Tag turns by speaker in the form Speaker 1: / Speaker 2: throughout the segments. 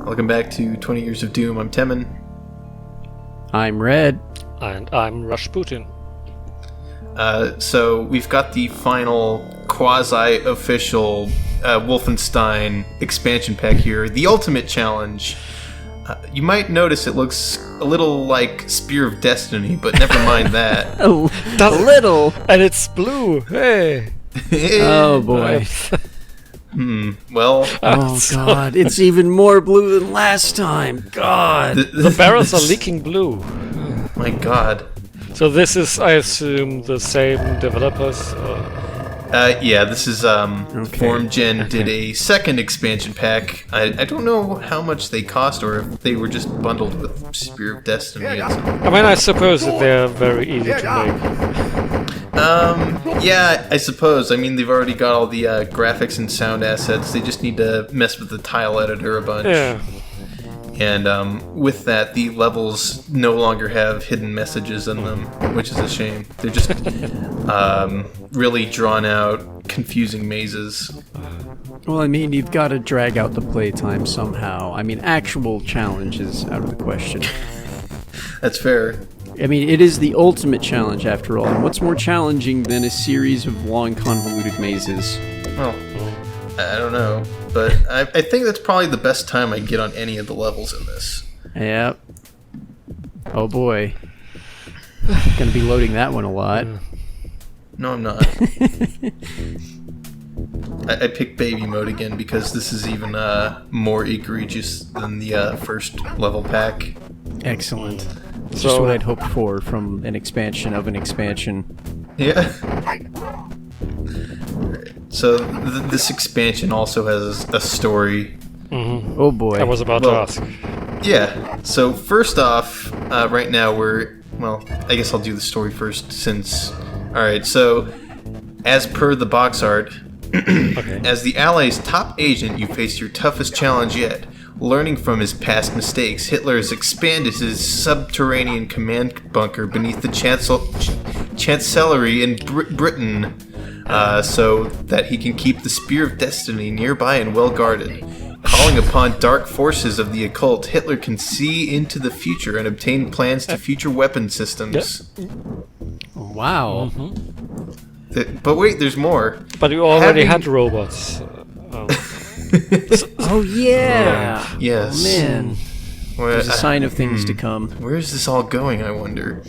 Speaker 1: Welcome back to 20 Years of Doom. I'm Temin.
Speaker 2: I'm Red.
Speaker 3: And I'm Rushputin.
Speaker 1: So we've got the final quasi-official Wolfenstein expansion pack here, the Ultimate Challenge. You might notice it looks a little like Spear of Destiny, but never mind that.
Speaker 2: A little.
Speaker 3: And it's blue. Hey.
Speaker 2: Oh boy.
Speaker 1: Well.
Speaker 2: Oh god, it's even more blue than last time. God.
Speaker 3: The barrels are leaking blue.
Speaker 1: My god.
Speaker 3: So this is, I assume, the same developers?
Speaker 1: Yeah, this is, FormGen did a second expansion pack. I don't know how much they cost or if they were just bundled with Spear of Destiny.
Speaker 3: I mean, I suppose that they're very easy to make.
Speaker 1: Yeah, I suppose. I mean, they've already got all the graphics and sound assets. They just need to mess with the tile editor a bunch.
Speaker 3: Yeah.
Speaker 1: And with that, the levels no longer have hidden messages in them, which is a shame. They're just really drawn out, confusing mazes.
Speaker 2: Well, I mean, you've got to drag out the playtime somehow. I mean, actual challenge is out of the question.
Speaker 1: That's fair.
Speaker 2: I mean, it is the ultimate challenge after all. And what's more challenging than a series of long, convoluted mazes?
Speaker 1: Well, I don't know. But I think that's probably the best time I get on any of the levels in this.
Speaker 2: Yep. Oh boy. Gonna be loading that one a lot.
Speaker 1: No, I'm not. I picked baby mode again because this is even more egregious than the first level pack.
Speaker 2: Excellent. Just what I'd hoped for from an expansion of an expansion.
Speaker 1: Yeah. So this expansion also has a story.
Speaker 3: Mm-hmm.
Speaker 2: Oh boy.
Speaker 3: I was about to ask.
Speaker 1: Yeah. So first off, right now I guess I'll do the story first since... Alright, so as per the box art,
Speaker 3: Okay.
Speaker 1: as the Allies' top agent, you face your toughest challenge yet. Learning from his past mistakes, Hitler has expanded his subterranean command bunker beneath the Chancellery in Britain, so that he can keep the Spear of Destiny nearby and well guarded. Calling upon dark forces of the occult, Hitler can see into the future and obtain plans to future weapon systems.
Speaker 2: Wow.
Speaker 3: Mm-hmm.
Speaker 1: But wait, there's more.
Speaker 3: But you already had robots.
Speaker 2: Oh yeah.
Speaker 1: Yes.
Speaker 2: Oh, man.
Speaker 1: Well,
Speaker 2: There's a sign of things to come.
Speaker 1: Where is this all going, I wonder?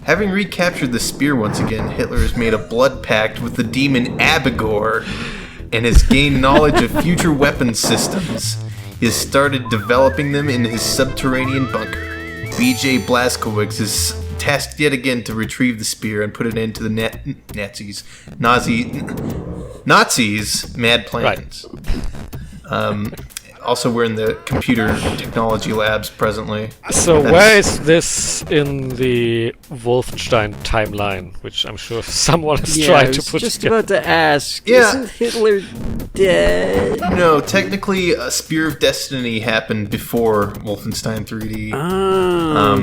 Speaker 1: Having recaptured the spear once again, Hitler has made a blood pact with the demon Abigor and has gained knowledge of future weapon systems. He has started developing them in his subterranean bunker. B.J. Blazkowicz is tasked yet again to retrieve the spear and put it into the Nazis' mad plans.
Speaker 3: Right.
Speaker 1: Also, we're in the computer technology labs presently.
Speaker 3: So where is this in the Wolfenstein timeline, which I'm sure someone has tried to put
Speaker 2: just
Speaker 3: together?
Speaker 2: about to ask.
Speaker 1: Yeah.
Speaker 2: Isn't Hitler dead?
Speaker 1: No, technically, Spear of Destiny happened before Wolfenstein 3D.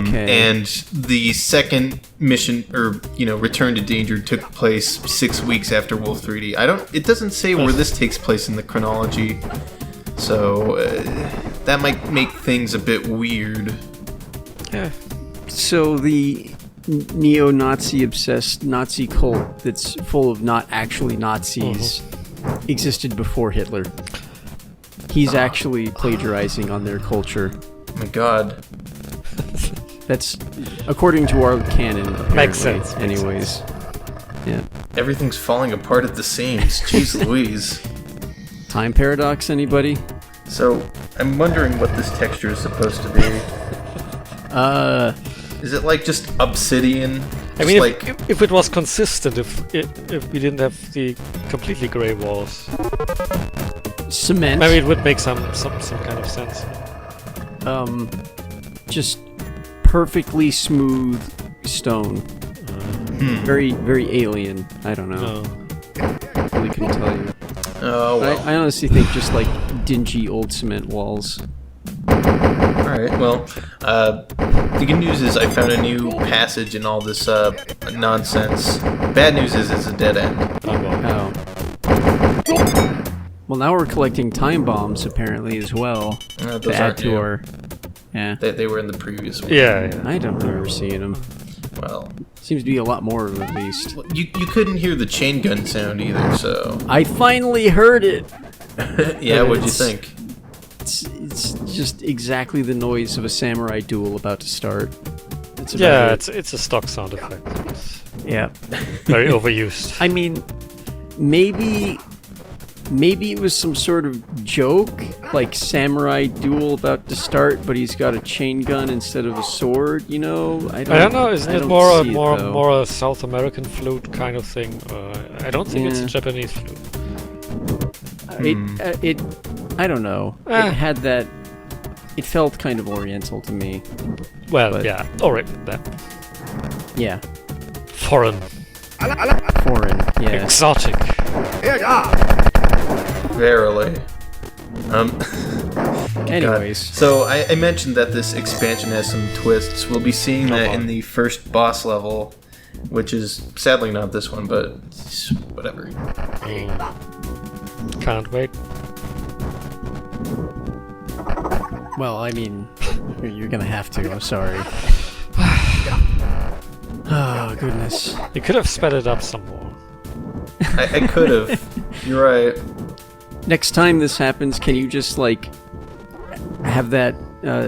Speaker 2: Okay.
Speaker 1: And the second mission, Return to Danger, took place 6 weeks after Wolf 3D. It doesn't say where this takes place in the chronology. So, that might make things a bit weird.
Speaker 3: Yeah.
Speaker 2: So the neo-Nazi obsessed Nazi cult that's full of not actually Nazis existed before Hitler. He's actually plagiarizing on their culture.
Speaker 1: Oh my god.
Speaker 2: That's according to our canon, apparently.
Speaker 3: Makes sense.
Speaker 2: Anyways. Yeah.
Speaker 1: Everything's falling apart at the seams. Jeez Louise.
Speaker 2: Time paradox, anybody?
Speaker 1: So, I'm wondering what this texture is supposed to be. Is it like just obsidian?
Speaker 3: I mean,
Speaker 1: like
Speaker 3: if it was consistent, if we didn't have the completely grey walls,
Speaker 2: cement.
Speaker 3: maybe it would make some kind of sense.
Speaker 2: Just perfectly smooth stone. Very, very alien. I don't know.
Speaker 3: No.
Speaker 2: Really couldn't tell you.
Speaker 1: oh well.
Speaker 2: I honestly think just like dingy old cement walls.
Speaker 1: Alright, well, the good news is I found a new passage in all this nonsense. Bad news is it's a dead end.
Speaker 3: Oh, well.
Speaker 2: Oh. Well, now we're collecting time bombs apparently as well to
Speaker 1: those
Speaker 2: add
Speaker 1: aren't
Speaker 2: to
Speaker 1: new.
Speaker 2: our. Yeah,
Speaker 1: They were in the previous one.
Speaker 3: Yeah.
Speaker 2: I don't remember seeing them.
Speaker 1: Well,
Speaker 2: Seems to be a lot more of them, at least.
Speaker 1: you couldn't hear the chain gun sound either, so...
Speaker 2: I finally heard it!
Speaker 1: Yeah, what'd you
Speaker 2: It's-
Speaker 1: think?
Speaker 2: It's just exactly the noise of a samurai duel about to start. That's about
Speaker 3: Yeah,
Speaker 2: it.
Speaker 3: it's a stock sound effect. It's
Speaker 2: Yeah.
Speaker 3: very overused.
Speaker 2: I mean, maybe it was some sort of joke, like samurai duel about to start, but he's got a chain gun instead of a sword. You know,
Speaker 3: I don't know. Isn't
Speaker 2: I
Speaker 3: it
Speaker 2: don't
Speaker 3: more
Speaker 2: see it,
Speaker 3: more
Speaker 2: though.
Speaker 3: more a South American flute kind of thing? I don't think it's a
Speaker 2: Yeah.
Speaker 3: Japanese flute.
Speaker 2: It I don't know.
Speaker 3: Eh.
Speaker 2: It had that. It felt kind of oriental to me.
Speaker 3: Well,
Speaker 2: But-
Speaker 3: yeah. All right, that
Speaker 2: Yeah,
Speaker 3: foreign,
Speaker 2: foreign. Yeah.
Speaker 3: exotic.
Speaker 1: Verily.
Speaker 2: Anyways,
Speaker 1: So I mentioned that this expansion has some twists. We'll be seeing that
Speaker 3: on.
Speaker 1: in the first boss level, which is sadly not this one, but it's whatever.
Speaker 3: Can't wait.
Speaker 2: well, I mean, you're gonna have to. I'm sorry. Oh goodness.
Speaker 3: You could have sped it up some more.
Speaker 1: I could have. You're right.
Speaker 2: Next time this happens, can you just like have that?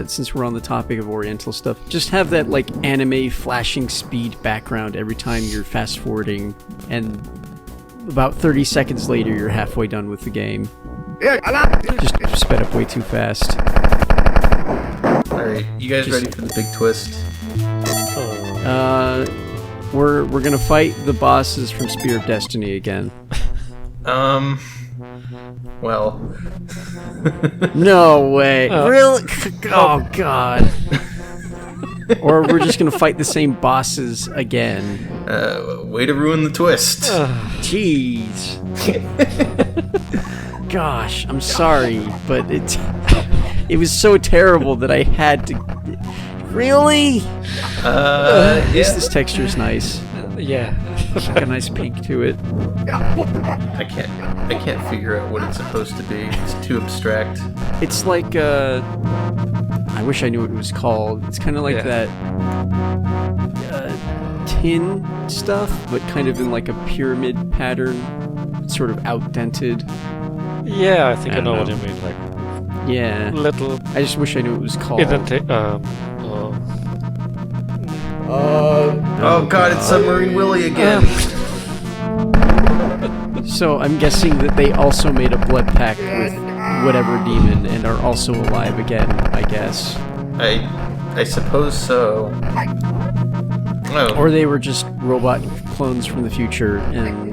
Speaker 2: Since we're on the topic of Oriental stuff, just have that like anime flashing speed background every time you're fast forwarding, and about 30 seconds later you're halfway done with the game. Just sped up way too fast.
Speaker 1: Alright, you guys ready for the big twist?
Speaker 2: We're gonna fight the bosses from Spear of Destiny again.
Speaker 1: Well.
Speaker 2: No way. Really? Oh god. Or we're just gonna fight the same bosses again.
Speaker 1: Way to ruin the twist.
Speaker 2: Jeez. Gosh, I'm sorry, but it was so terrible that I had to. Really? At least
Speaker 1: Yeah.
Speaker 2: this texture's nice.
Speaker 3: Yeah.
Speaker 2: Got a nice pink to it.
Speaker 1: I can't figure out what it's supposed to be. It's too abstract.
Speaker 2: It's like I wish I knew what it was called. It's kind of like
Speaker 3: Yeah.
Speaker 2: that tin stuff, but kind of in like a pyramid pattern. It's sort of outdented.
Speaker 3: Yeah, I think I
Speaker 2: I
Speaker 3: know
Speaker 2: don't
Speaker 3: what you
Speaker 2: know.
Speaker 3: mean. Like
Speaker 2: Yeah.
Speaker 3: little
Speaker 2: I just wish I knew what it was called.
Speaker 1: Oh god, it's Submarine Willie again.
Speaker 2: So I'm guessing that they also made a blood pact with whatever demon and are also alive again, I guess.
Speaker 1: I suppose so. Oh.
Speaker 2: Or they were just robot clones from the future, and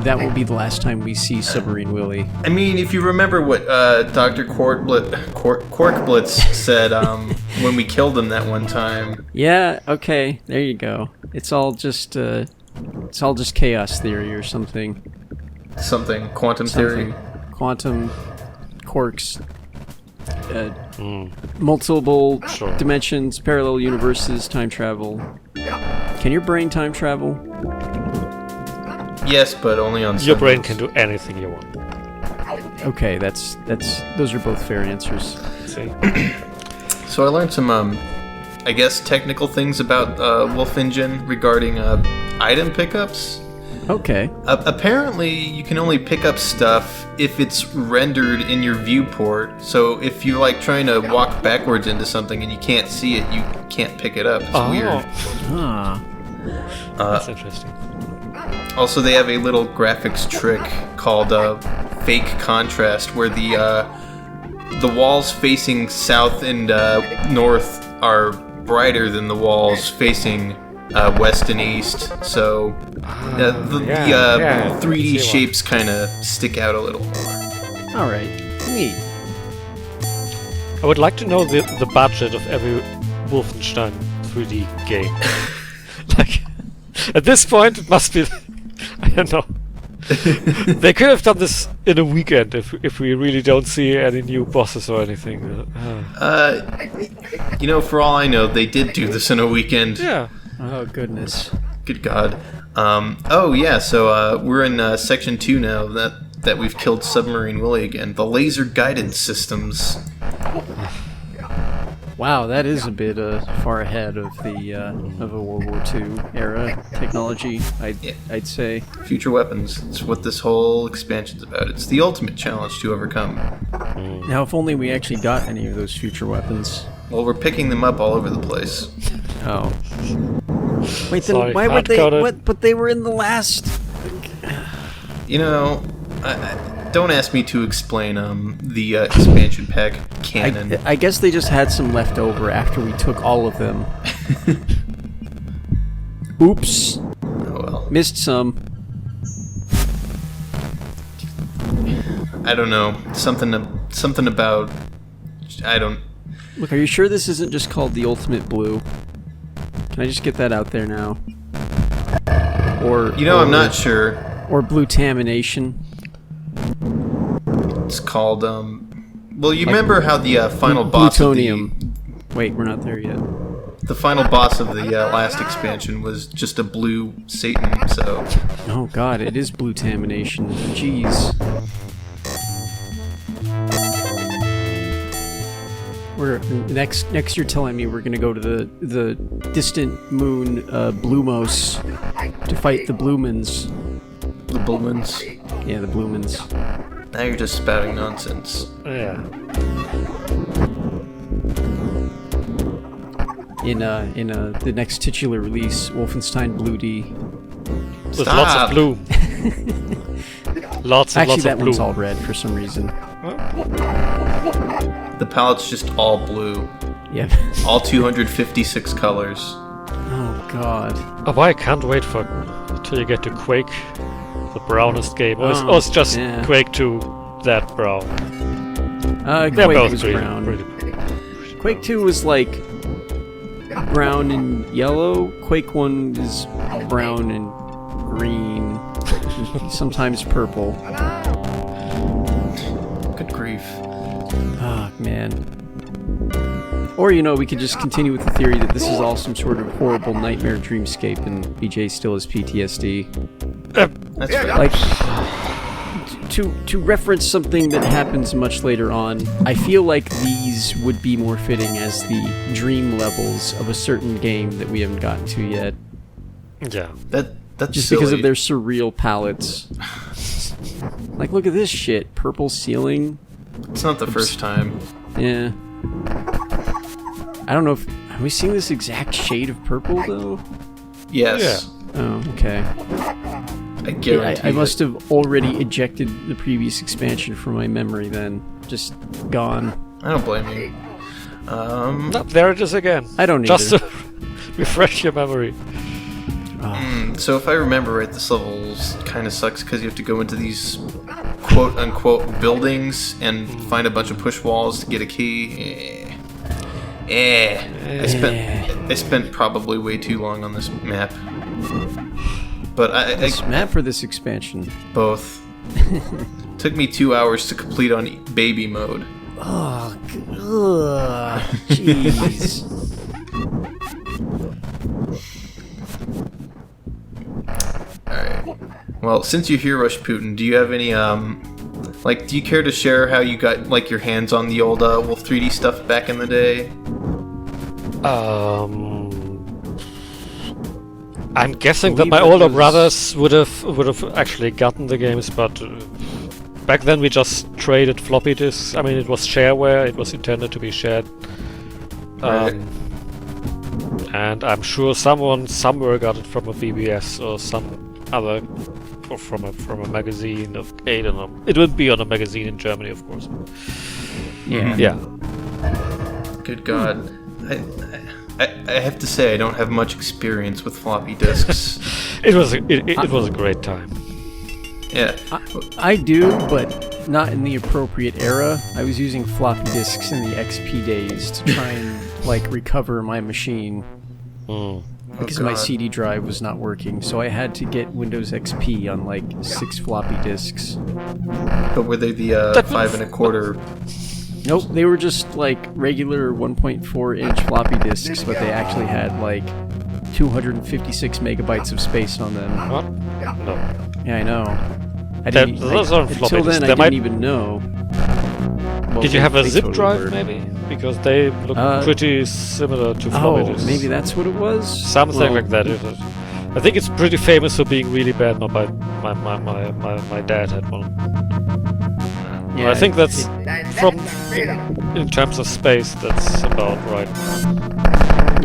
Speaker 2: that will be the last time we see Submarine Willie.
Speaker 1: I mean, if you remember what Dr. Quarkblitz said when we killed him that one time.
Speaker 2: Yeah, okay, there you go. It's all just chaos theory or something.
Speaker 1: Something. Quantum theory.
Speaker 2: Quantum quarks. Multiple
Speaker 3: Sure.
Speaker 2: dimensions, parallel universes, time travel. Can your brain time travel?
Speaker 1: Yes, but only on
Speaker 3: Your brain
Speaker 1: Sundays.
Speaker 3: can do anything you want.
Speaker 2: Okay, that's those are both fair answers.
Speaker 3: See?
Speaker 1: So I learned some, I guess, technical things about Wolf Engine regarding item pickups.
Speaker 2: Okay.
Speaker 1: Apparently, you can only pick up stuff if it's rendered in your viewport. So if you're like trying to walk backwards into something and you can't see it, you can't pick it up. It's weird.
Speaker 2: Ah.
Speaker 3: That's interesting.
Speaker 1: Also, they have a little graphics trick called fake contrast, where the walls facing south and north are brighter than the walls facing west and east. So the 3D
Speaker 3: see why.
Speaker 1: shapes kind of stick out a little more.
Speaker 2: All right. Neat.
Speaker 3: I would like to know the budget of every Wolfenstein 3D game. Like, at this point, it must be. I don't know. They could have done this in a weekend if we really don't see any new bosses or anything.
Speaker 1: For all I know, they did do this in a weekend.
Speaker 3: Yeah.
Speaker 2: Oh goodness.
Speaker 1: Good God. So we're in section 2 now. that we've killed Submarine Willie again. The laser guidance systems.
Speaker 2: Wow, that is a bit far ahead of the of a World War II era technology. I'd say.
Speaker 1: Future weapons. It's what this whole expansion's about. It's the ultimate challenge to overcome.
Speaker 2: Now, if only we actually got any of those future weapons.
Speaker 1: Well, we're picking them up all over the place.
Speaker 2: Oh. Wait, then
Speaker 3: Sorry,
Speaker 2: why would they?
Speaker 3: hard-coded.
Speaker 2: What? But they were in the last.
Speaker 1: You know, don't ask me to explain the expansion pack canon.
Speaker 2: I guess they just had some left over after we took all of them. Oops.
Speaker 1: Oh well.
Speaker 2: Missed some.
Speaker 1: I don't know. Something about. I don't.
Speaker 2: Look, are you sure this isn't just called the Ultimate Blue? Can I just get that out there now? Or
Speaker 1: I'm not sure.
Speaker 2: Or Blue Tamination.
Speaker 1: It's called Well, you remember how the final boss of
Speaker 2: Plutonium. Wait, we're not there yet.
Speaker 1: the final boss of the last expansion was just a blue Satan. So.
Speaker 2: Oh God, it is Blue Tamination. Jeez. We're next. You're telling me we're gonna go to the distant moon Blumos to fight the Blumens.
Speaker 1: The Bullmans.
Speaker 2: Yeah, the Blumens.
Speaker 1: Now you're just spouting nonsense.
Speaker 3: Yeah.
Speaker 2: In the next titular release, Wolfenstein Blue D.
Speaker 3: With lots
Speaker 1: Stop.
Speaker 3: of blue. Lots and
Speaker 2: Actually,
Speaker 3: lots
Speaker 2: that
Speaker 3: of blue.
Speaker 2: one's all red for some reason.
Speaker 1: The palette's just all blue.
Speaker 2: Yeah.
Speaker 1: All 256 colors.
Speaker 2: Oh God.
Speaker 3: Oh, I can't wait till you get to Quake, the brownest game. Or it's just
Speaker 2: yeah.
Speaker 3: Quake 2, that brown. They're
Speaker 2: Quake
Speaker 3: both
Speaker 2: was
Speaker 3: pretty,
Speaker 2: brown.
Speaker 3: pretty.
Speaker 2: Quake 2 was like brown and yellow. Quake 1 is brown and green. Sometimes purple.
Speaker 1: Good grief.
Speaker 2: Oh, man. Or, we could just continue with the theory that this is all some sort of horrible nightmare dreamscape and BJ still has PTSD.
Speaker 1: That's fair.
Speaker 2: Like, to reference something that happens much later on, I feel like these would be more fitting as the dream levels of a certain game that we haven't gotten to yet.
Speaker 3: Yeah.
Speaker 1: That's
Speaker 2: Just
Speaker 1: silly.
Speaker 2: because of their surreal palettes. Like, look at this shit. Purple ceiling.
Speaker 1: It's not the first time.
Speaker 2: Yeah. I don't know if... Have we seen this exact shade of purple, though?
Speaker 1: Yes.
Speaker 2: Oh, okay.
Speaker 1: I guarantee
Speaker 2: I must have already ejected the previous expansion from my memory then. Just gone.
Speaker 1: I don't blame you.
Speaker 3: No, there it is again.
Speaker 2: I don't
Speaker 3: Just
Speaker 2: either.
Speaker 3: to refresh your memory.
Speaker 1: So if I remember right, this level kind of sucks because you have to go into these quote-unquote buildings and find a bunch of push walls to get a key. I spent probably way too long on this map. But
Speaker 2: This map for this expansion.
Speaker 1: both. Took me 2 hours to complete on baby mode.
Speaker 2: Oh, jeez.
Speaker 1: Alright. Well, since you're here, Rushputin, do you have any, do you care to share how you got, your hands on the old Wolf 3D stuff back in the day?
Speaker 3: I'm guessing that my older brothers would have actually gotten the games, but back then we just traded floppy disks. I mean, it was shareware; it was intended to be shared.
Speaker 1: Right.
Speaker 3: And I'm sure someone somewhere got it from a VBS or some other, or from a magazine. I don't know. It would be on a magazine in Germany, of course.
Speaker 2: Yeah.
Speaker 3: Yeah.
Speaker 1: Good God. I have to say, I don't have much experience with floppy disks.
Speaker 3: It was a great time.
Speaker 1: Yeah.
Speaker 2: I do, but not in the appropriate era. I was using floppy disks in the XP days to try and recover my machine because my
Speaker 1: God.
Speaker 2: CD drive was not working. So I had to get Windows XP on 6 floppy disks.
Speaker 1: But were they the 5 1/4?
Speaker 2: Nope, they were just regular 1.4 inch floppy disks, but they actually had 256 megabytes of space on them.
Speaker 3: What? No.
Speaker 2: Yeah, I know.
Speaker 3: Those aren't floppy
Speaker 2: until
Speaker 3: disks.
Speaker 2: then, I
Speaker 3: They might-
Speaker 2: didn't even know. Well,
Speaker 3: Did you have a
Speaker 2: they
Speaker 3: zip
Speaker 2: totally
Speaker 3: drive,
Speaker 2: were.
Speaker 3: maybe? Because they look pretty similar to floppy
Speaker 2: Oh,
Speaker 3: disks.
Speaker 2: maybe that's what it was?
Speaker 3: Something
Speaker 2: Well,
Speaker 3: like that. I think it's pretty famous for being really bad. My dad had one.
Speaker 2: Yeah,
Speaker 3: I think that's from in terms of space. That's about right.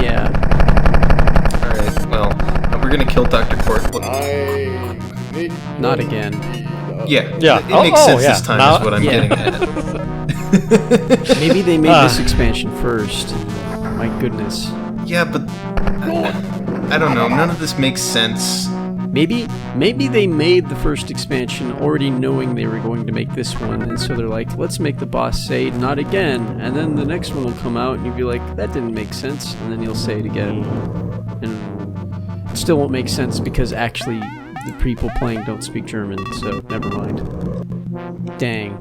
Speaker 2: Yeah.
Speaker 1: Alright, well, we're gonna kill Dr. Court.
Speaker 2: Not again.
Speaker 1: Yeah,
Speaker 3: Yeah.
Speaker 1: it makes
Speaker 3: Oh,
Speaker 1: sense
Speaker 3: yeah.
Speaker 1: this time,
Speaker 3: Now-
Speaker 1: is what I'm
Speaker 2: Yeah.
Speaker 1: getting at.
Speaker 2: Maybe they made this expansion first. My goodness.
Speaker 1: Yeah, but I don't know. None of this makes sense.
Speaker 2: Maybe they made the first expansion already knowing they were going to make this one, and so they're like, let's make the boss say not again, and then the next one will come out and you'll be like, that didn't make sense, and then you'll say it again. And it still won't make sense because actually the people playing don't speak German, so never mind. Dang.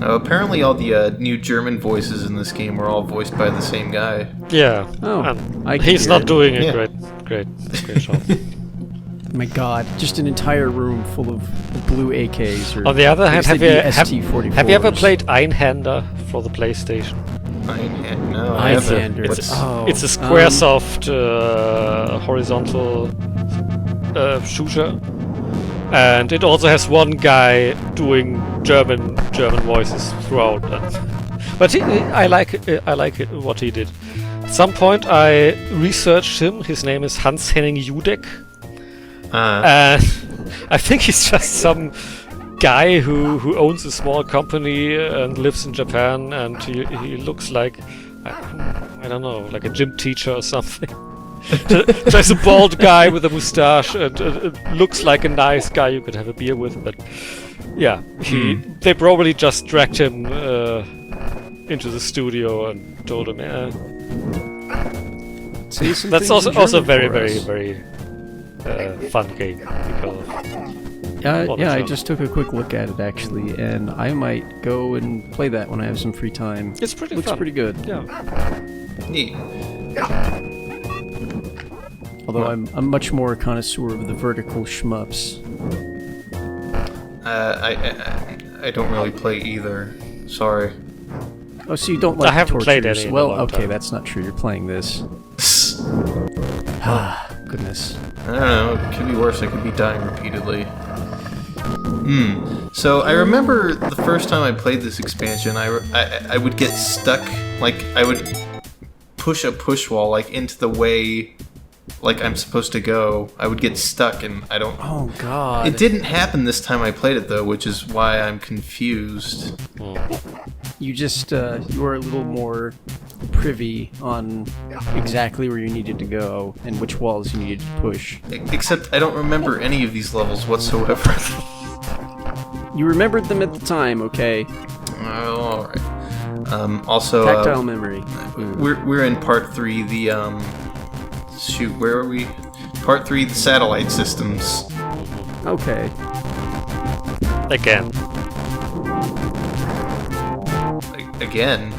Speaker 1: Apparently all the new German voices in this game were all voiced by the same guy.
Speaker 3: Yeah.
Speaker 2: Oh,
Speaker 3: and
Speaker 2: I can
Speaker 3: he's
Speaker 2: hear
Speaker 3: not
Speaker 2: it.
Speaker 3: doing a
Speaker 1: Yeah.
Speaker 3: great job.
Speaker 2: My god, just an entire room full of blue AKs. Or
Speaker 3: On the other hand,
Speaker 2: at least
Speaker 3: have
Speaker 2: they'd
Speaker 3: you
Speaker 2: be ST-44s.
Speaker 3: have you ever played Einhander for the PlayStation?
Speaker 1: No, I haven't.
Speaker 2: Einhander.
Speaker 1: What's-
Speaker 3: It's a SquareSoft horizontal shooter, and it also has one guy doing German voices throughout. But I like what he did. At some point, I researched him. His name is Hans-Henning Judek, and I think he's just some guy who owns a small company and lives in Japan, and he looks like I don't know, like a gym teacher or something. Just a bald guy with a mustache and looks like a nice guy you could have a beer with, but yeah, they probably just dragged him into the studio and told him,
Speaker 2: Say some
Speaker 3: that's
Speaker 2: things in
Speaker 3: also
Speaker 2: German
Speaker 3: very
Speaker 2: for
Speaker 3: very
Speaker 2: us.
Speaker 3: very fun game because of
Speaker 2: Yeah,
Speaker 3: Well,
Speaker 2: I
Speaker 3: German.
Speaker 2: just took a quick look at it actually, and I might go and play that when I have some free time.
Speaker 3: it's pretty
Speaker 2: Looks
Speaker 3: fun.
Speaker 2: pretty good.
Speaker 3: Yeah.
Speaker 1: Neat.
Speaker 2: Although I'm much more a connoisseur of the vertical shmups.
Speaker 1: I don't really play either. Sorry.
Speaker 2: Oh, so you don't like
Speaker 3: haven't played
Speaker 2: tortures?
Speaker 3: any in a
Speaker 2: Well,
Speaker 3: long
Speaker 2: okay,
Speaker 3: time.
Speaker 2: that's not true. You're playing this. Ah, goodness.
Speaker 1: I don't know. It could be worse. I could be dying repeatedly. So I remember the first time I played this expansion, I would get stuck. Like I would push a push wall like into the way, like I'm supposed to go. I would get stuck, and I don't.
Speaker 2: Oh God.
Speaker 1: It didn't happen this time I played it though, which is why I'm confused.
Speaker 2: You just you were a little more privy on exactly where you needed to go and which walls you needed to push.
Speaker 1: Except I don't remember any of these levels whatsoever.
Speaker 2: You remembered them at the time, okay?
Speaker 1: Oh, all right. Also,
Speaker 2: Tactile memory.
Speaker 1: we're in part 3. The shoot, where are we? Part 3, the satellite systems.
Speaker 2: Okay.
Speaker 3: Again.
Speaker 1: Again.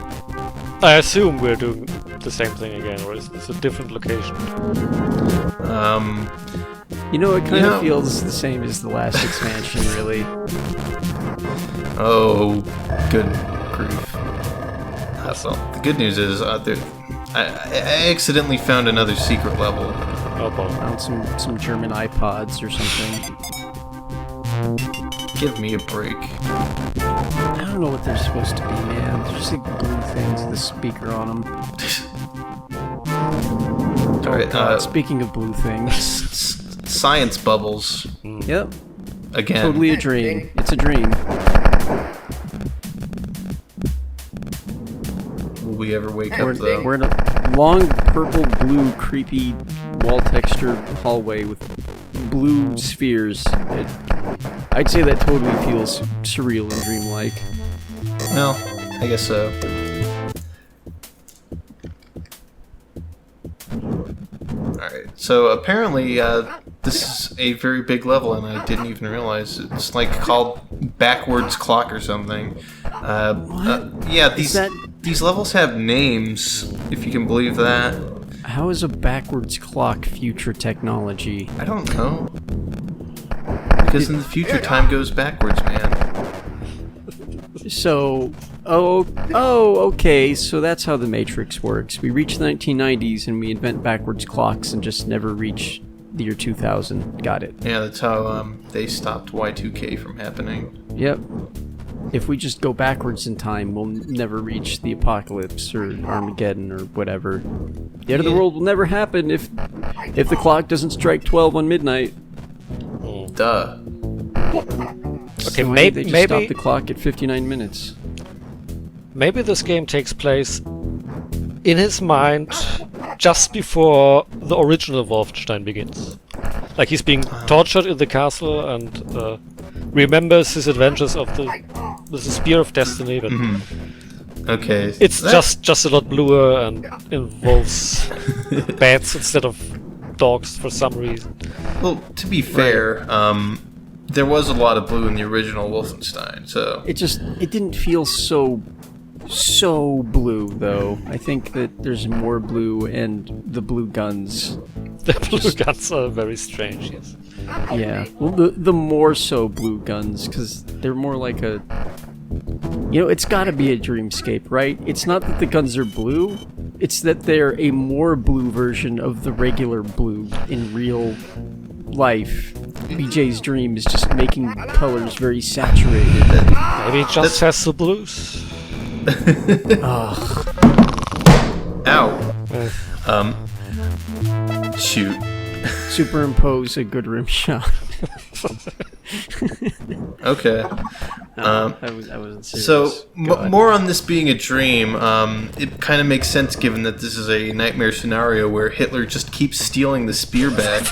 Speaker 3: I assume we're doing the same thing again, or is this a different location?
Speaker 2: You know, it kind
Speaker 1: Yeah.
Speaker 2: of feels the same as the last expansion, really.
Speaker 1: Oh, good grief. Well, the good news is I accidentally found another secret level.
Speaker 3: Oh boy.
Speaker 2: Found some German iPods or something.
Speaker 1: Give me a break.
Speaker 2: I don't know what they're supposed to be, man. They're just like blue things with a speaker on them.
Speaker 1: All right.
Speaker 2: God, speaking of blue things.
Speaker 1: Science bubbles.
Speaker 2: Yep.
Speaker 1: Again.
Speaker 2: Totally a dream. It's a dream.
Speaker 1: Will we ever wake
Speaker 2: We're,
Speaker 1: up though?
Speaker 2: we're in a long purple, blue, creepy wall texture hallway with blue spheres. I'd say that totally feels surreal and dreamlike.
Speaker 1: Well, I guess so. Alright, so apparently this is a very big level and I didn't even realize. It's like called Backwards Clock or something. Yeah, these levels have names, if you can believe that.
Speaker 2: How is a backwards clock future technology?
Speaker 1: I don't know. because in the future time goes backwards, man.
Speaker 2: So, okay, so that's how the Matrix works. We reach the 1990s and we invent backwards clocks and just never reach the year 2000. Got it.
Speaker 1: Yeah, that's how they stopped Y2K from happening.
Speaker 2: Yep. If we just go backwards in time, we'll never reach the apocalypse or Armageddon or whatever. The end of the world will never happen if the clock doesn't strike 12 on midnight.
Speaker 1: Duh.
Speaker 3: Okay,
Speaker 2: So
Speaker 3: maybe
Speaker 2: they just stop the clock at 59 minutes.
Speaker 3: maybe this game takes place in his mind just before the original Wolfenstein begins. Like he's being tortured in the castle and remembers his adventures of the Spear of Destiny, but
Speaker 1: Okay.
Speaker 3: it's just a lot bluer and involves bats instead of dogs for some reason.
Speaker 1: Well, to be fair, there was a lot of blue in the original Wolfenstein, so...
Speaker 2: It didn't feel so blue though. I think that there's more blue and the blue guns.
Speaker 3: The blue guns are very strange, yes.
Speaker 2: Yeah. Well, the more so blue guns, because they're more like a... You know, it's gotta be a dreamscape, right? It's not that the guns are blue, it's that they're a more blue version of the regular blue in real life. BJ's dream is just making colors very saturated.
Speaker 3: Maybe it just has the blues.
Speaker 2: Ugh.
Speaker 1: Ow. Shoot.
Speaker 2: Superimpose a good rim shot.
Speaker 1: Okay.
Speaker 2: I wasn't serious.
Speaker 1: So,
Speaker 2: God.
Speaker 1: more on this being a dream, it kind of makes sense given that this is a nightmare scenario where Hitler just keeps stealing the spear bag.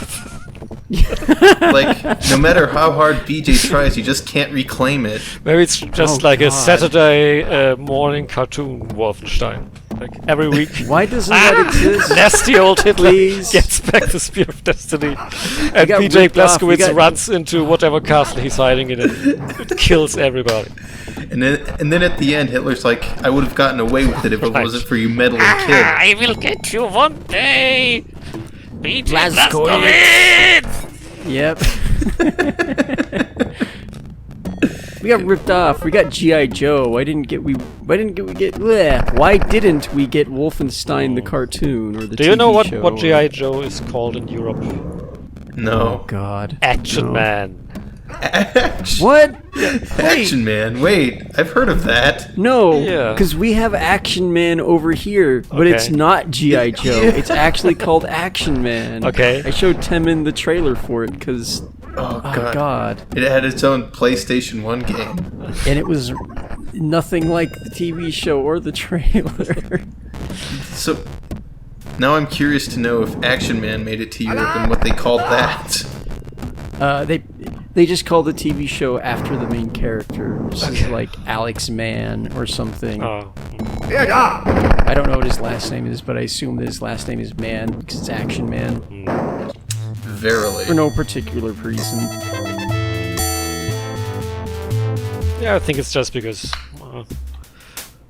Speaker 1: Like, no matter how hard BJ tries, he just can't reclaim it.
Speaker 3: Maybe it's just
Speaker 2: Oh,
Speaker 3: like a
Speaker 2: God.
Speaker 3: Saturday morning cartoon Wolfenstein. Like every week.
Speaker 2: Why doesn't that exist?
Speaker 3: Nasty old Hitler
Speaker 2: Please.
Speaker 3: gets back the Spear of Destiny, and
Speaker 2: got
Speaker 3: PJ
Speaker 2: ripped off, we
Speaker 3: Blazkowicz
Speaker 2: got-
Speaker 3: runs into whatever castle he's hiding in and kills everybody.
Speaker 1: And then at the end, Hitler's like, I would have gotten away with it if it
Speaker 3: Right.
Speaker 1: wasn't for you meddling kid.
Speaker 3: I will get you one day, PJ
Speaker 2: Blazkowicz.
Speaker 3: Blazkowicz!
Speaker 2: Yep. We got ripped off. We got G.I. Joe. Why didn't we get bleh. Why didn't we get Wolfenstein the cartoon or the
Speaker 3: Do you know
Speaker 2: TV show
Speaker 3: what
Speaker 2: or-
Speaker 3: G.I. Joe is called in Europe?
Speaker 2: Oh
Speaker 1: No.
Speaker 2: God.
Speaker 3: Action
Speaker 2: No.
Speaker 3: Man.
Speaker 2: What?
Speaker 1: Action Man. Wait, I've heard of that.
Speaker 2: No,
Speaker 3: Yeah.
Speaker 2: because we have Action Man over here, but it's
Speaker 3: Okay.
Speaker 2: not G.I. Joe. It's actually called Action Man.
Speaker 3: Okay.
Speaker 2: I showed Temin the trailer for it because,
Speaker 1: Oh,
Speaker 2: oh
Speaker 1: God.
Speaker 2: God,
Speaker 1: It had its own PlayStation 1 game.
Speaker 2: and it was nothing like the TV show or the trailer.
Speaker 1: So, now I'm curious to know if Action Man made it to Europe and what they called that.
Speaker 2: They just called the TV show after the main character. This is like Alex Mann or something.
Speaker 3: Oh.
Speaker 2: I don't know what his last name is, but I assume that his last name is Mann because it's Action Man
Speaker 1: Verily.
Speaker 2: for no particular reason.
Speaker 3: Yeah, I think it's just because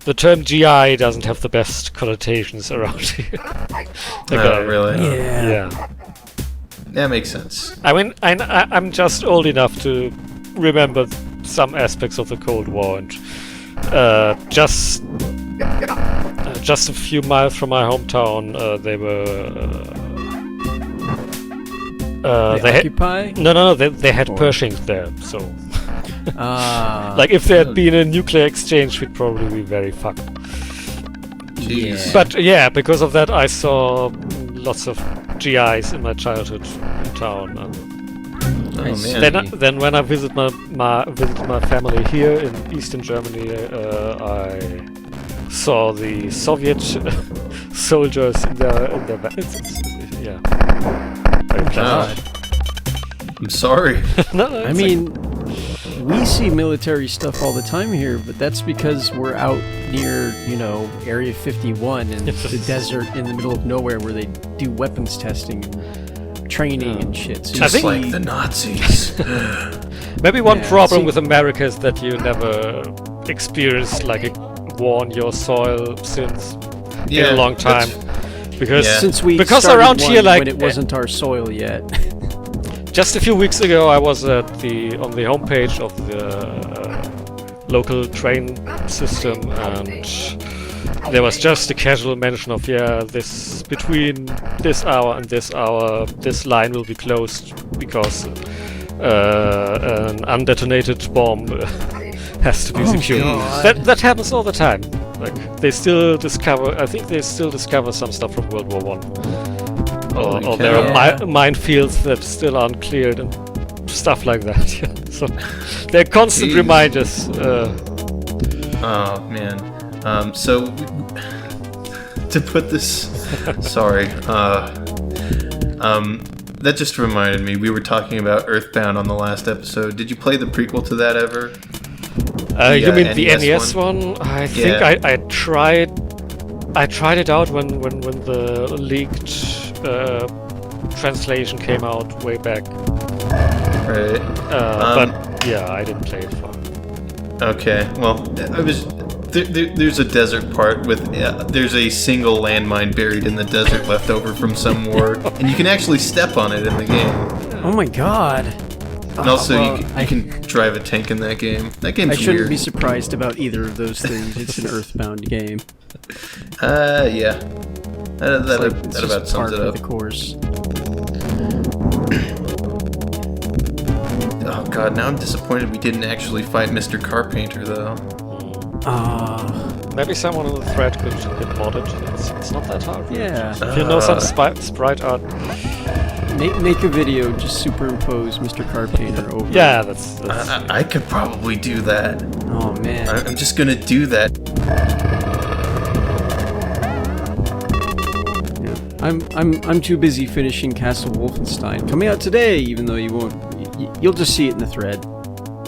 Speaker 3: the term GI doesn't have the best connotations around here.
Speaker 1: Oh, really?
Speaker 3: Yeah.
Speaker 1: That makes sense.
Speaker 3: I mean, I'm just old enough to remember some aspects of the Cold War, and just a few miles from my hometown, they were.
Speaker 2: They
Speaker 3: had
Speaker 2: occupy?
Speaker 3: no, they had
Speaker 2: Or-
Speaker 3: Pershings there, so
Speaker 2: Ah.
Speaker 3: like if there had been a nuclear exchange, we'd probably be very fucked.
Speaker 1: Jeez.
Speaker 2: Yeah.
Speaker 3: But yeah, because of that, I saw lots of GIs in my childhood in town. And
Speaker 1: Oh,
Speaker 2: I
Speaker 1: man.
Speaker 2: see.
Speaker 3: then when I visit my family here in Eastern Germany, I saw the Soviet soldiers in their yeah. Very pleasant.
Speaker 1: I'm sorry.
Speaker 3: No,
Speaker 2: I
Speaker 3: it's
Speaker 2: mean, we see military stuff all the time here, but that's because we're out near, Area 51 in the desert in the middle of nowhere where they do weapons testing, training and shit. So you
Speaker 1: Just
Speaker 3: think-
Speaker 1: like
Speaker 2: see-
Speaker 1: the Nazis.
Speaker 3: maybe one
Speaker 2: Yeah,
Speaker 3: problem
Speaker 2: see-
Speaker 3: with America is that you never experienced like a war on your soil since in a long time.
Speaker 1: that's-
Speaker 3: Because
Speaker 1: Yeah.
Speaker 2: since we
Speaker 3: because
Speaker 2: started
Speaker 3: around
Speaker 2: one
Speaker 3: here, like
Speaker 2: when it wasn't our soil yet.
Speaker 3: Just a few weeks ago, I was on the homepage of the local train system, and there was just a casual mention of this between this hour and this hour, this line will be closed because an undetonated bomb has to be secured. That happens all the time. Like they still discover. I think they still discover some stuff from World War One. Or there are minefields that still aren't cleared and stuff like that. Yeah. So they're constant reminders.
Speaker 1: Oh man. So to put this, sorry. That just reminded me. We were talking about Earthbound on the last episode. Did you play the prequel to that ever?
Speaker 3: You mean the NES one? I think I tried. I tried it out when the leaked translation came out way back.
Speaker 1: Right.
Speaker 3: But yeah, I didn't play it far.
Speaker 1: Okay. Well, there's a desert part with there's a single landmine buried in the desert left over from some war, and you can actually step on it in the game.
Speaker 2: Oh my god.
Speaker 1: And also, you can drive a tank in that game. That game's weird.
Speaker 2: I shouldn't be surprised about either of those things. It's an Earthbound game.
Speaker 1: Yeah. That about sums it up.
Speaker 2: The course.
Speaker 1: Oh god, now I'm disappointed we didn't actually fight Mr. Carpainter, though.
Speaker 3: Maybe someone in the thread could mod it. It's not that hard.
Speaker 2: Yeah.
Speaker 3: If you know some sprite art.
Speaker 2: Make a video, just superimpose Mr. Carpainter over.
Speaker 3: Yeah, that's
Speaker 1: I could probably do that.
Speaker 2: Oh man.
Speaker 1: I'm just gonna do that.
Speaker 2: I'm too busy finishing Castle Wolfenstein. Coming out today, even though you won't. You'll just see it in the thread.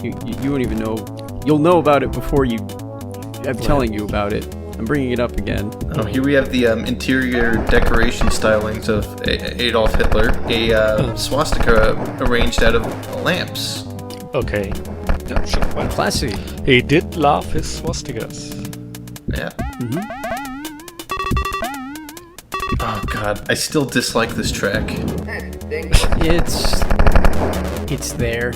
Speaker 2: You won't even know. You'll know about it before I'm telling you about it. I'm bringing it up again.
Speaker 1: Oh, here we have the interior decoration stylings of Adolf Hitler. A swastika arranged out of lamps.
Speaker 3: Okay. Yeah, sure. Well,
Speaker 2: classy.
Speaker 3: He did love his swastikas.
Speaker 1: Yeah. Oh god, I still dislike this track.
Speaker 2: It's there.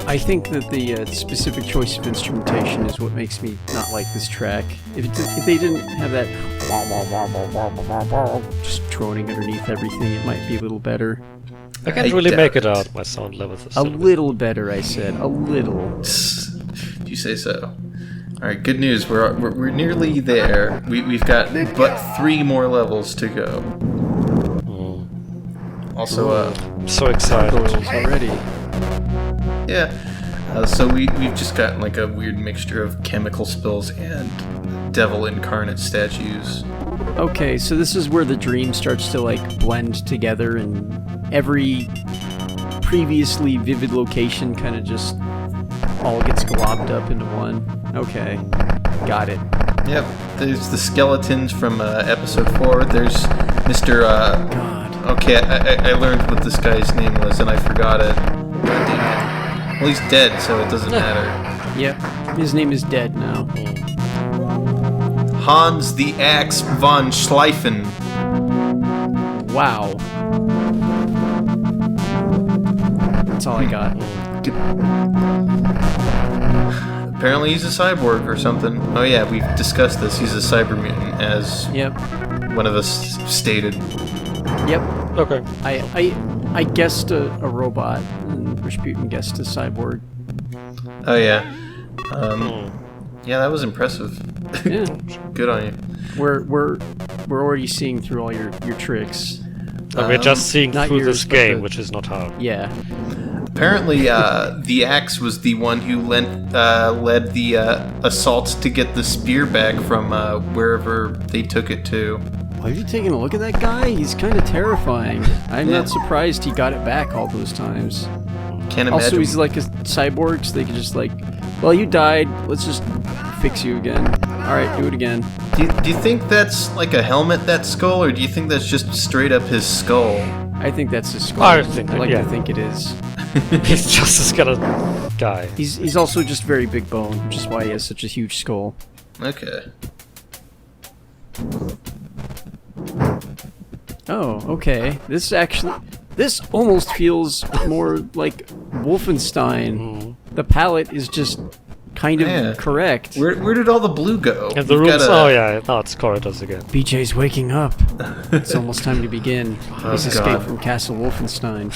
Speaker 2: I think that the specific choice of instrumentation is what makes me not like this track. If they didn't have that just droning underneath everything, it might be a little better.
Speaker 3: I can't really make it out. My sound levels are
Speaker 2: a little better, I said. A little.
Speaker 1: If you say so. All right, good news. We're nearly there. We've got but 3 more levels to go. Also,
Speaker 3: I'm so excited
Speaker 2: already.
Speaker 1: Yeah. So we've just gotten like a weird mixture of chemical spills and devil incarnate statues.
Speaker 2: Okay, so this is where the dream starts to like blend together, and every previously vivid location kind of just all gets globbed up into one. Okay, got it.
Speaker 1: Yep. There's the skeletons from episode 4. There's Mr.
Speaker 2: God.
Speaker 1: Okay, I learned what this guy's name was and I forgot it. God damn it. Well, he's dead, so it doesn't matter.
Speaker 2: Yep, his name is dead now.
Speaker 1: Hans the Axe von Schleifen.
Speaker 2: Wow. That's all I got.
Speaker 1: Apparently he's a cyborg or something. Oh yeah, we've discussed this. He's a cyber mutant, as one of us stated.
Speaker 2: Yep.
Speaker 3: Okay.
Speaker 2: I guessed a robot, and Rushputin guessed a cyborg.
Speaker 1: Oh yeah. Yeah, that was impressive.
Speaker 2: Yeah.
Speaker 1: Good on you.
Speaker 2: We're already seeing through all your tricks.
Speaker 3: We're just seeing through
Speaker 2: yours,
Speaker 3: this game, which is not hard.
Speaker 2: Yeah.
Speaker 1: Apparently, the Axe was the one who led the assaults to get the spear back from wherever they took it to.
Speaker 2: Have you taken a look at that guy? He's kind of terrifying. I'm not surprised he got it back all those times.
Speaker 1: Can't imagine.
Speaker 2: Also, he's like a cyborg, so they could just like, well, you died. Let's just fix you again. All right, do it again.
Speaker 1: Do you think that's like a helmet, that skull, or do you think that's just straight up his skull?
Speaker 2: I think that's his skull.
Speaker 3: I think
Speaker 2: I like to think it is.
Speaker 3: He's just a skeleton guy.
Speaker 2: He's also just very big bone, which is why he has such a huge skull.
Speaker 1: Okay.
Speaker 2: Oh, okay. This almost feels more like Wolfenstein. The palette is just kind of correct.
Speaker 1: Where did all the blue go?
Speaker 3: And the rooms. Oh yeah, now it's corridors again.
Speaker 2: BJ's waking up. It's almost time to begin. His escape
Speaker 1: God.
Speaker 2: from Castle Wolfenstein.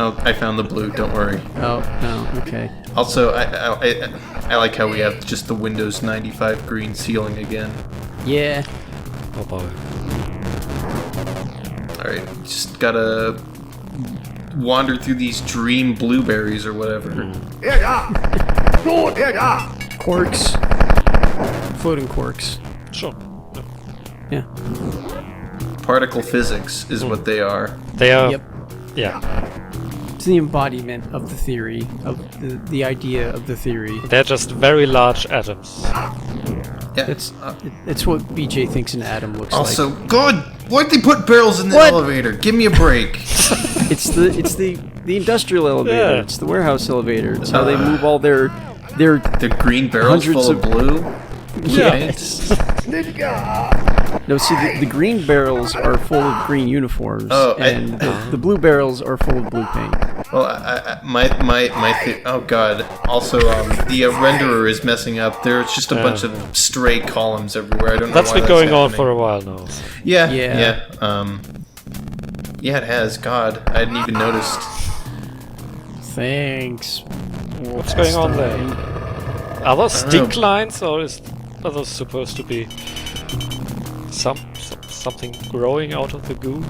Speaker 1: Oh, I found the blue. Don't worry.
Speaker 2: Oh, no, okay.
Speaker 1: Also, I like how we have just the Windows 95 green ceiling again.
Speaker 2: Yeah.
Speaker 3: Oh boy.
Speaker 1: Alright, just gotta wander through these dream blueberries or whatever.
Speaker 2: Quarks. Floating quarks.
Speaker 3: Sure.
Speaker 2: Yeah.
Speaker 1: Particle physics is what they are.
Speaker 3: They are.
Speaker 2: Yep.
Speaker 3: Yeah.
Speaker 2: It's the embodiment of the theory, of the idea of the theory.
Speaker 3: They're just very large atoms.
Speaker 1: Yeah.
Speaker 2: It's what BJ thinks an atom looks
Speaker 1: Also,
Speaker 2: like.
Speaker 1: God, why'd they put barrels in the
Speaker 2: What?
Speaker 1: elevator? Give me a break.
Speaker 2: It's the industrial elevator.
Speaker 3: Yeah.
Speaker 2: It's the warehouse elevator. It's how they move all their their
Speaker 1: The green barrels
Speaker 2: Hundreds
Speaker 1: full of blue?
Speaker 2: Yes. No, see, the green barrels are full of green uniforms, and the blue barrels are full of blue paint.
Speaker 1: Well, oh god. Also, the renderer is messing up. There's just a bunch of stray columns everywhere. I don't know
Speaker 3: That's
Speaker 1: why
Speaker 3: been going on
Speaker 1: happening.
Speaker 3: for a while now.
Speaker 1: Yeah. Yeah, it has. God, I hadn't even noticed.
Speaker 2: Thanks.
Speaker 3: What's going on there? Are those stink lines, or are those supposed to be something growing out of the goo?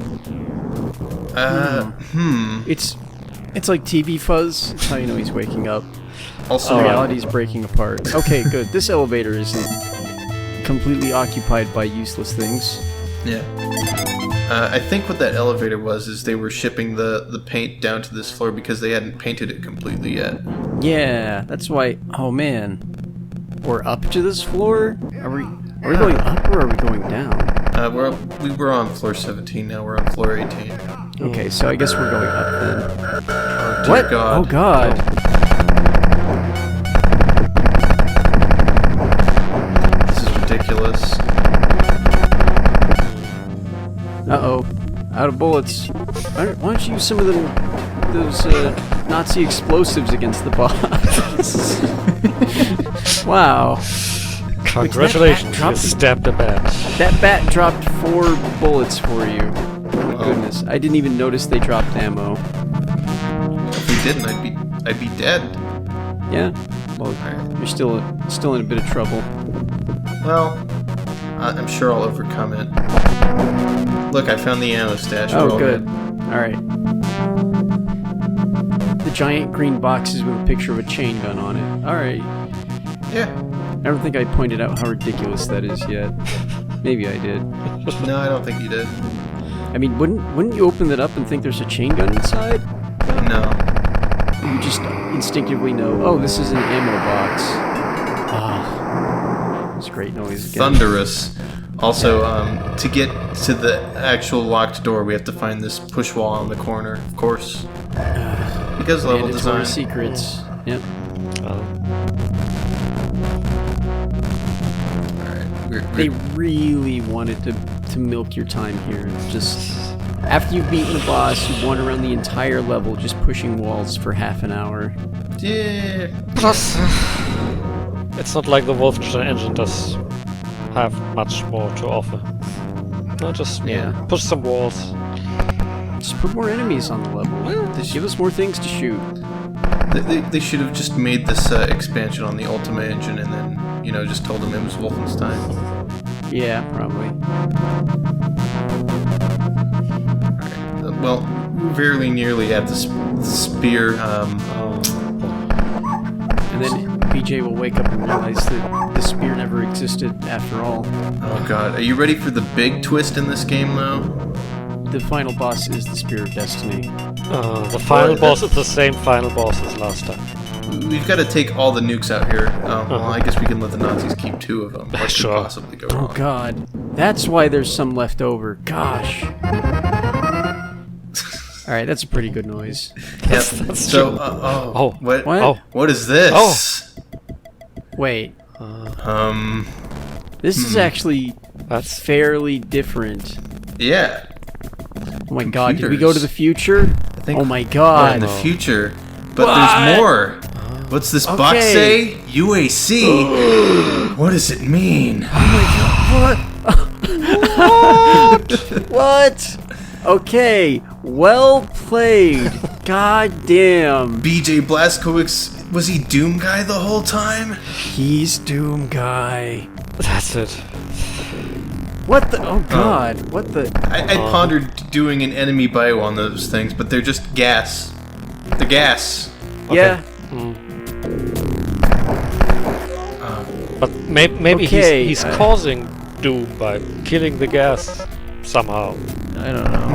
Speaker 2: It's like TV fuzz. That's how you know he's waking up.
Speaker 1: Also,
Speaker 2: Reality's breaking apart. Okay, good. This elevator isn't completely occupied by useless things.
Speaker 1: yeah. I think what that elevator was is they were shipping the paint down to this floor because they hadn't painted it completely yet.
Speaker 2: Yeah, that's why. Oh man, we're up to this floor. Are we going up or are we going down?
Speaker 1: We were on floor 17. Now we're on floor 18.
Speaker 2: Okay, so I guess we're going up then.
Speaker 1: Oh, dear
Speaker 2: What?
Speaker 1: God.
Speaker 2: Oh god.
Speaker 1: This is ridiculous.
Speaker 2: Uh-oh. Out of bullets. Why don't you use some of those Nazi explosives against the boss? Wow.
Speaker 3: Congratulations, you
Speaker 2: dropped-
Speaker 3: stabbed a bat.
Speaker 2: That bat dropped 4 bullets for you. Oh my goodness. I didn't even notice they dropped ammo.
Speaker 1: If we didn't, I'd be dead.
Speaker 2: Yeah? Well, you're still in a bit of trouble.
Speaker 1: Well, I'm sure I'll overcome it. Look, I found the ammo stash. We're
Speaker 2: Oh,
Speaker 1: all
Speaker 2: good. Alright. The giant green boxes with a picture of a chain gun on it. Alright.
Speaker 1: Yeah.
Speaker 2: I don't think I pointed out how ridiculous that is yet. Maybe I did.
Speaker 1: No, I don't think you did.
Speaker 2: I mean, wouldn't you open it up and think there's a chain gun inside?
Speaker 1: No.
Speaker 2: You just instinctively know, oh, this is an ammo box. Ah. It's great noise again.
Speaker 1: Thunderous. Also, to get to the actual locked door, we have to find this push wall on the corner, of course. Because level
Speaker 2: Mandatory
Speaker 1: design.
Speaker 2: secrets. Yep. They really wanted to milk your time here. Just after you've beaten the boss, you wander around the entire level just pushing walls for half an hour.
Speaker 1: Yeah.
Speaker 3: Plus, it's not like the Wolfenstein engine does have much more to offer. No, just push some walls.
Speaker 2: Just put more enemies on the level. Just give us more things to shoot.
Speaker 1: They should have just made this expansion on the Ultima engine and then, just told them it was Wolfenstein.
Speaker 2: Yeah, probably.
Speaker 1: Alright. Well, we're very nearly at the spear.
Speaker 2: And then BJ will wake up and realize that the spear never existed after all.
Speaker 1: Oh god. Are you ready for the big twist in this game, though?
Speaker 2: The final boss is the Spear of Destiny.
Speaker 3: The final boss is the same final boss as last time.
Speaker 1: We've got to take all the nukes out here. Well, I guess we can let the Nazis keep 2 of them. What could
Speaker 3: Sure.
Speaker 1: possibly go wrong?
Speaker 2: Oh god. That's why there's some left over. Gosh. Alright, that's a pretty good noise.
Speaker 1: Yep.
Speaker 3: That's
Speaker 1: So,
Speaker 3: true.
Speaker 1: what?
Speaker 2: What?
Speaker 3: Oh.
Speaker 1: What is this?
Speaker 3: Oh.
Speaker 2: Wait.
Speaker 1: Um,
Speaker 2: This is actually
Speaker 3: That's
Speaker 2: fairly different
Speaker 1: Yeah.
Speaker 2: Oh my god, did we go to the future?
Speaker 1: I think
Speaker 2: Oh my
Speaker 1: we're in
Speaker 2: god.
Speaker 1: the future. But
Speaker 2: What?
Speaker 1: there's more. What's this box
Speaker 2: Okay.
Speaker 1: say? UAC? What does it mean?
Speaker 2: What? Okay, well played. God damn.
Speaker 1: BJ Blazkowicz, was he Doom Guy the whole time?
Speaker 2: He's Doom Guy.
Speaker 3: That's it.
Speaker 2: What the? Oh god, what the?
Speaker 1: I pondered doing an enemy bio on those things, but they're just gas. The gas.
Speaker 2: Yeah.
Speaker 3: But maybe
Speaker 2: Okay,
Speaker 3: he's causing doom by killing the gas somehow.
Speaker 2: I don't know.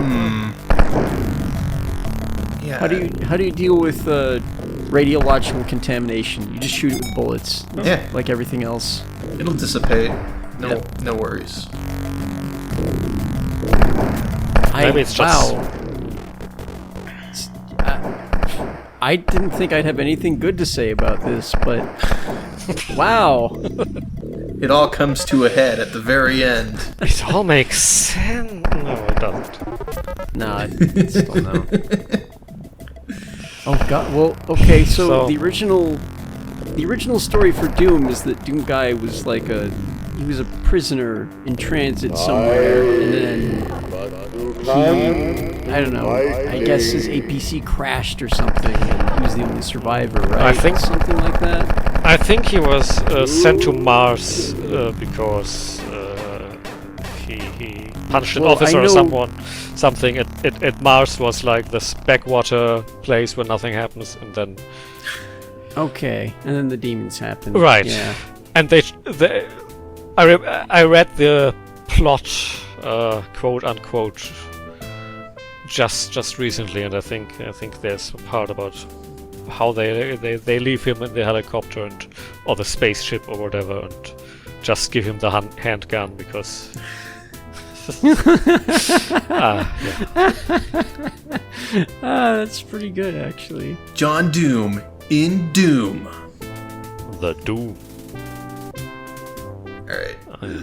Speaker 1: Yeah.
Speaker 2: How do you deal with radiological contamination? You just shoot it with bullets.
Speaker 1: Yeah.
Speaker 2: Like everything else.
Speaker 1: It'll dissipate. No,
Speaker 2: Yep.
Speaker 1: no worries.
Speaker 3: Maybe it's just-
Speaker 2: Wow. I didn't think I'd have anything good to say about this, but wow.
Speaker 1: It all comes to a head at the very end.
Speaker 3: It all makes sense. No, it doesn't.
Speaker 2: Nah, it's still no. Oh god. Well, okay. So the original story for Doom is that Doom Guy was like he was a prisoner in transit somewhere, and then I don't know. I guess his APC crashed or something, and he was the only survivor, right?
Speaker 3: I think-
Speaker 2: something like that.
Speaker 3: I think he was sent to Mars because he punched an
Speaker 2: Well,
Speaker 3: officer
Speaker 2: I
Speaker 3: or
Speaker 2: know-
Speaker 3: something. At Mars was like this backwater place where nothing happens, and then
Speaker 2: Okay, and then the demons happened.
Speaker 3: right,
Speaker 2: Yeah.
Speaker 3: and I read the plot, quote unquote, just recently, and I think there's a part about how they leave him in the helicopter or the spaceship or whatever, and just give him the handgun because. Yeah.
Speaker 2: That's pretty good, actually.
Speaker 1: John Doom in Doom.
Speaker 3: The Doom.
Speaker 1: Alright.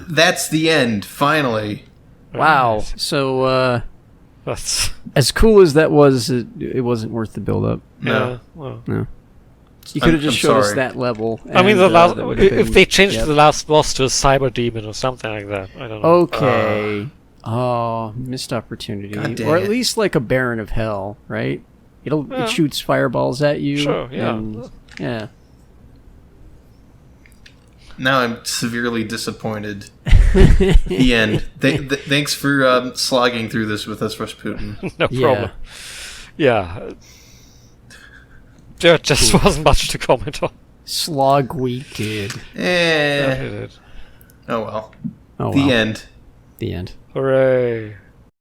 Speaker 1: That's the end, finally.
Speaker 2: Wow. So,
Speaker 3: That's
Speaker 2: as cool as that was, it wasn't worth the build-up.
Speaker 1: No.
Speaker 3: yeah. Well,
Speaker 2: No. You could have
Speaker 1: I'm
Speaker 2: just showed us
Speaker 1: sorry.
Speaker 2: that level.
Speaker 3: I mean,
Speaker 2: and,
Speaker 3: the last
Speaker 2: that would've
Speaker 3: if
Speaker 2: been-
Speaker 3: they changed
Speaker 2: yep.
Speaker 3: the last boss to a cyber demon or something like that, I don't know.
Speaker 2: Okay. Oh, missed opportunity.
Speaker 1: God dang
Speaker 2: Or at
Speaker 1: it.
Speaker 2: least like a Baron of Hell, right?
Speaker 3: Yeah.
Speaker 2: It shoots fireballs at you.
Speaker 3: Sure, yeah.
Speaker 2: and- yeah.
Speaker 1: Now I'm severely disappointed. The end. Thanks for slogging through this with us, Rushputin.
Speaker 3: No
Speaker 2: Yeah.
Speaker 3: problem. Yeah. There just wasn't much to comment on.
Speaker 2: Slog we did.
Speaker 1: Oh well.
Speaker 2: Oh,
Speaker 1: The
Speaker 2: well.
Speaker 1: end.
Speaker 2: The end.
Speaker 3: Hooray.